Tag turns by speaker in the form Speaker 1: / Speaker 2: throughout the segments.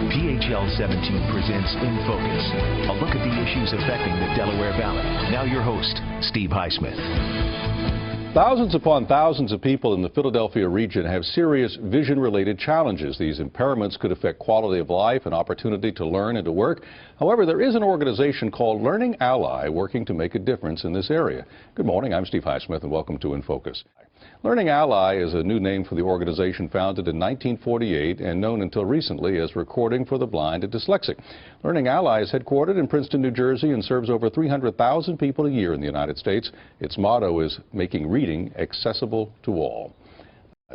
Speaker 1: PHL 17 presents In Focus, a look at the issues affecting the Delaware Valley. Now your host, Steve Highsmith.
Speaker 2: Thousands upon thousands of people in the Philadelphia region have serious vision-related challenges. These impairments could affect quality of life and opportunity to learn and to work. However, there is an organization called Learning Ally working to make a difference in this area. Good morning, I'm Steve Highsmith and welcome to In Focus. Learning Ally is a new name for the organization founded in 1948 and known until recently as Recording for the Blind and Dyslexic. Learning Ally is headquartered in Princeton, New Jersey and serves over 300,000 people a year in the United States. Its motto is making reading accessible to all.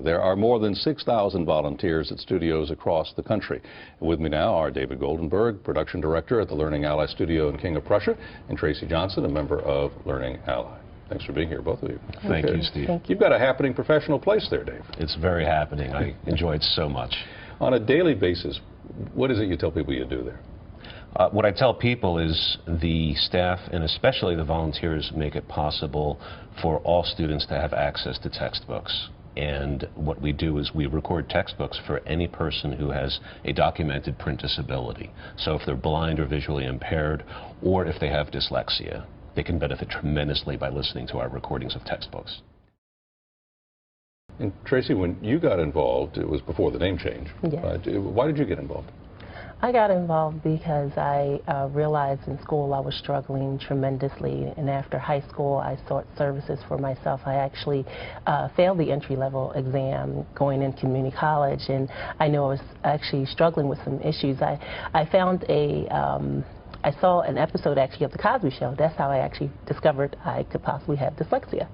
Speaker 2: There are more than 6,000 volunteers at studios across the country. With me now are David Goldenberg, production director at the Learning Ally studio in King of Prussia, and Tracy Johnson, a member of Learning Ally. Thanks for being here, both of you.
Speaker 3: Thank you, Steve.
Speaker 2: You've got a happening professional place there, Dave.
Speaker 3: It's very happening. I enjoy it so much.
Speaker 2: On a daily basis, what is it you tell people you do there?
Speaker 3: What I tell people is the staff, and especially the volunteers, make it possible for all students to have access to textbooks. And what we do is we record textbooks for any person who has a documented print disability. So if they're blind or visually impaired, or if they have dyslexia, they can benefit tremendously by listening to our recordings of textbooks.
Speaker 2: And Tracy, when you got involved, it was before the name change.
Speaker 4: Yes.
Speaker 2: Why did you get involved?
Speaker 4: I got involved because I realized in school I was struggling tremendously, and after high school I sought services for myself. I actually failed the entry-level exam going into community college, and I knew I was actually struggling with some issues. I found I saw an episode actually of The Cosby Show. That's how I actually discovered I could possibly have dyslexia.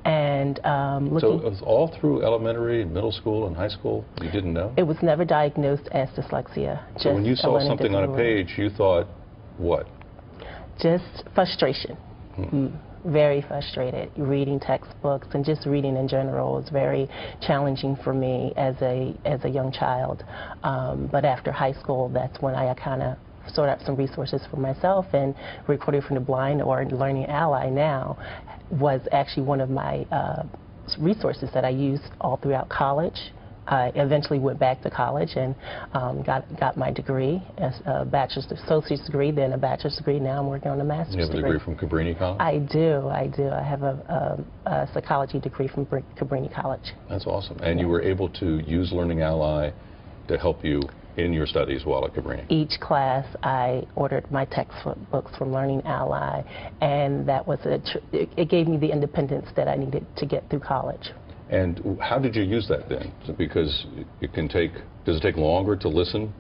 Speaker 4: And
Speaker 2: so it was all through elementary, middle school, and high school? You didn't know?
Speaker 4: It was never diagnosed as dyslexia.
Speaker 2: So when you saw something on a page, you thought what? Just
Speaker 4: frustration. Very frustrated. Reading textbooks and just reading in general was very challenging for me as a young child. But after high school, that's when I kind of sort out some resources for myself, and Recording for the Blind, or Learning Ally now, was actually one of my resources that I used all throughout college. I eventually went back to college and got my degree, as a bachelor's associate's degree, then a bachelor's degree. Now I'm working on a master's degree.
Speaker 2: You have a degree from Cabrini College?
Speaker 4: I do. I have a psychology degree from Cabrini College.
Speaker 2: That's awesome. And you were able to use Learning Ally to help you in your studies while at Cabrini?
Speaker 4: Each class, I ordered my textbooks from Learning Ally, and that was it gave me the independence that I needed to get through college.
Speaker 2: And how did you use that then? Because it can take, does it take longer to listen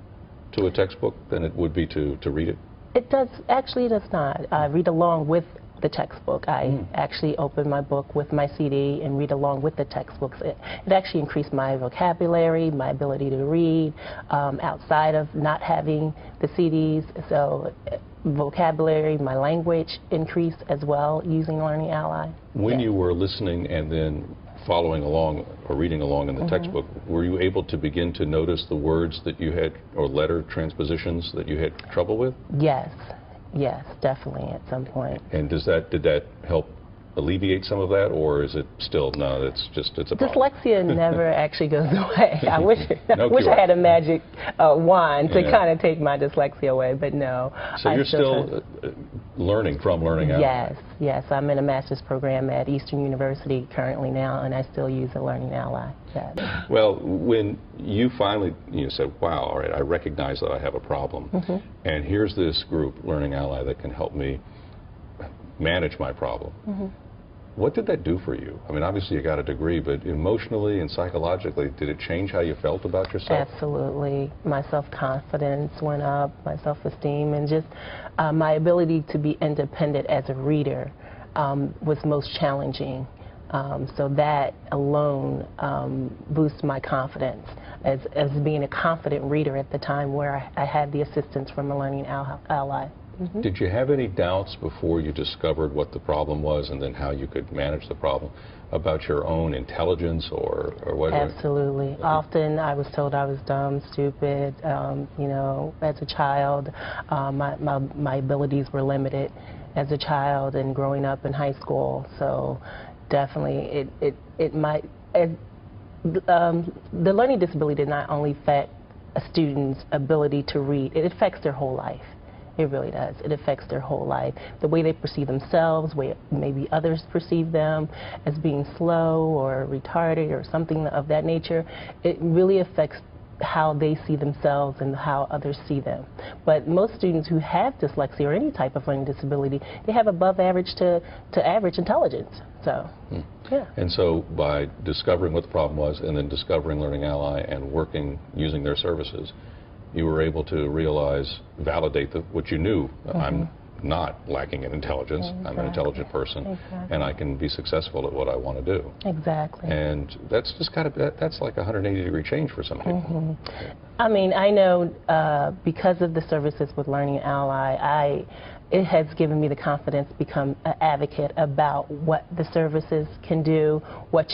Speaker 2: to a textbook than it would be to read it?
Speaker 4: It does, actually it does not. I read along with the textbook. I actually open my book with my CD and read along with the textbooks. It actually increased my vocabulary, my ability to read outside of not having the CDs. So vocabulary, my language increased as well using Learning Ally.
Speaker 2: When you were listening and then following along or reading along in the textbook, were you able to begin to notice the words that you had, or letter transpositions that you had trouble with?
Speaker 4: Yes. Yes, definitely at some point.
Speaker 2: And did that help alleviate some of that, or is it still, no, it's a problem?
Speaker 4: Dyslexia never actually goes away. I wish I had a magic wand to kind of take my dyslexia away, but no.
Speaker 2: So you're still learning from Learning Ally?
Speaker 4: Yes. I'm in a master's program at Eastern University currently now, and I still use the Learning Ally.
Speaker 2: Well, when you finally said, wow, all right, I recognize that I have a problem, and here's this group, Learning Ally, that can help me manage my problem. What did that do for you? I mean, obviously you got a degree, but emotionally and psychologically, did it change how you felt about yourself?
Speaker 4: Absolutely. My self-confidence went up, my self-esteem, and just my ability to be independent as a reader was most challenging. So that alone boosts my confidence as being a confident reader at the time, where I had the assistance from a Learning Ally.
Speaker 2: Did you have any doubts before you discovered what the problem was and then how you could manage the problem about your own intelligence or what?
Speaker 4: Absolutely. Often I was told I was dumb, stupid, as a child. My abilities were limited as a child and growing up in high school. So definitely the learning disability did not only a student's ability to read, it affects their whole life. It really does. It affects their whole life. The way they perceive themselves, way maybe others perceive them as being slow or retarded or something of that nature, it really affects how they see themselves and how others see them. But most students who have dyslexia or any type of learning disability, they have above average to average intelligence. So, yeah.
Speaker 2: And so by discovering what the problem was and then discovering Learning Ally and working, using their services, you were able to realize, validate what you knew. I'm not lacking in intelligence.
Speaker 4: Exactly.
Speaker 2: I'm an intelligent person, and I can be successful at what I want to do.
Speaker 4: Exactly.
Speaker 2: And that's just that's like a 180-degree change for some people.
Speaker 4: I mean, I know because of the services with Learning Ally, it has given me the confidence to become an advocate about what the services can do, what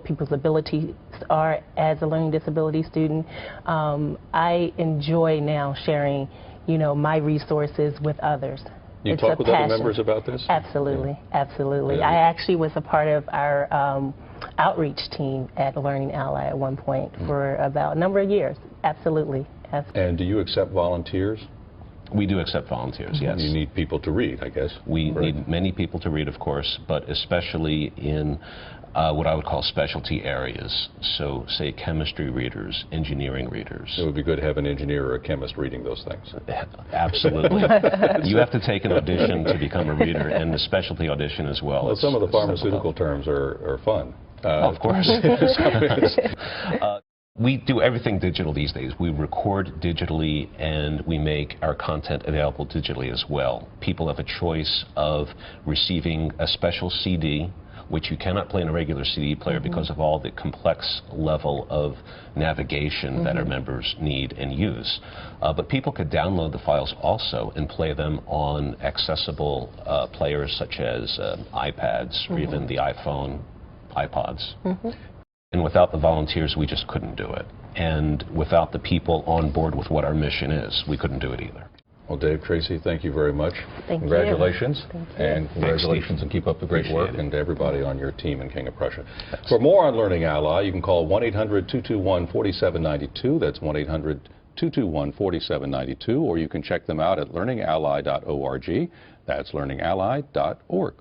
Speaker 4: people's abilities are as a learning disability student. I enjoy now sharing, my resources with others.
Speaker 2: You talk with other members about this?
Speaker 4: Absolutely, absolutely.
Speaker 2: Yeah.
Speaker 4: I actually was a part of our outreach team at Learning Ally at one point for about a number of years. Absolutely.
Speaker 2: And do you accept volunteers?
Speaker 3: We do accept volunteers, yes.
Speaker 2: You need people to read, I guess.
Speaker 3: We need many people to read, of course, but especially in what I would call specialty areas. So, say, chemistry readers, engineering readers.
Speaker 2: It would be good to have an engineer or a chemist reading those things.
Speaker 3: Absolutely. You have to take an audition to become a reader, and the specialty audition as well.
Speaker 2: Well, some of the pharmaceutical terms are fun.
Speaker 3: Of course. We do everything digital these days. We record digitally and we make our content available digitally as well. People have a choice of receiving a special CD, which you cannot play in a regular CD player because of all the complex level of navigation that our members need and use. But people could download the files also and play them on accessible players such as iPads or even the iPhone, iPods. And without the volunteers, we just couldn't do it. And without the people on board with what our mission is, we couldn't do it either.
Speaker 2: Well, Dave, Tracy, thank you very much.
Speaker 4: Thank
Speaker 2: Congratulations.
Speaker 4: you. Thank you.
Speaker 2: And congratulations, and keep up the great work,
Speaker 3: Appreciate it.
Speaker 2: and to everybody on your team in King of Prussia. For more on Learning Ally, you can call 1-800-221-4792. That's 1-800-221-4792. Or you can check them out at learningally.org. That's learningally.org.